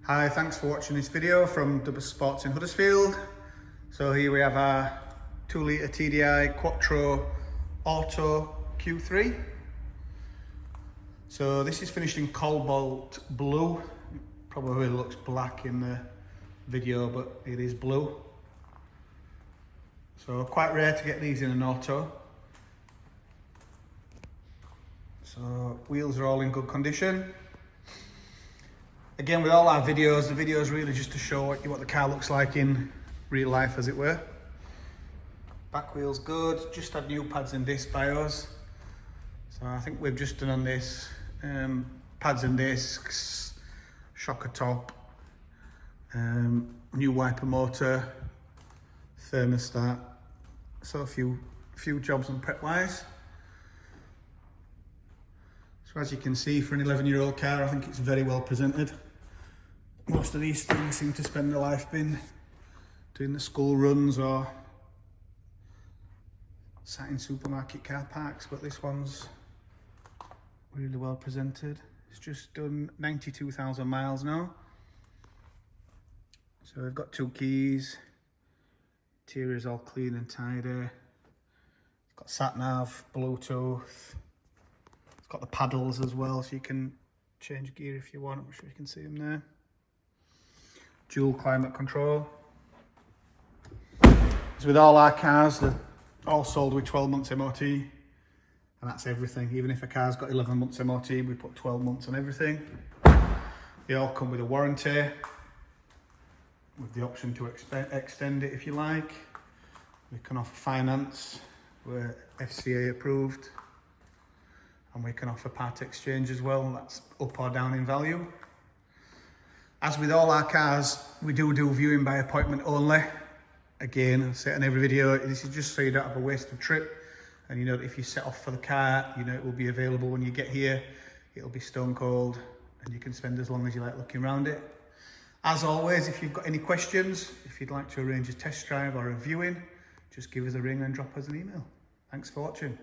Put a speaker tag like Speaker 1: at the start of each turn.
Speaker 1: Hi, thanks for watching this video from Double Sports in Huddersfield. So here we have our 2 litre TDI Quattro Auto Q3. So this is finished in cobalt blue. Probably looks black in the video, but it is blue. So quite rare to get these in an auto. So wheels are all in good condition. Again, with all our videos, the video is really just to show what the car looks like in real life, as it were. Back wheel's good, just had new pads and disc by us. So I think we've just done on this pads and discs, shocker top, new wiper motor, thermostat. So a few jobs and prep wise. So as you can see, for an 11-year-old car, I think it's very well presented. Most of these things seem to spend their life been doing the school runs or sat in supermarket car parks, but this one's really well presented. It's just done 92,000 miles now. So we've got 2 keys, interior's all clean and tidy. It's got sat nav, Bluetooth. It's got the paddles as well, so you can change gear if you want. I'm sure you can see them there. Dual climate control. So with all our cars, they're all sold with 12 months MOT, and that's everything. Even if a car's got 11 months MOT, we put 12 months on everything. They all come with a warranty, with the option to extend it if you like. We can offer finance, we're FCA approved. And we can offer part exchange as well, that's up or down in value. As with all our cars, we do viewing by appointment only. Again, I say it in every video, this is just so you don't have a wasted trip. And you know that if you set off for the car, you know it will be available when you get here. It'll be stone cold, and you can spend as long as you like looking around it. As always, if you've got any questions, if you'd like to arrange a test drive or a viewing, just give us a ring and drop us an email. Thanks for watching.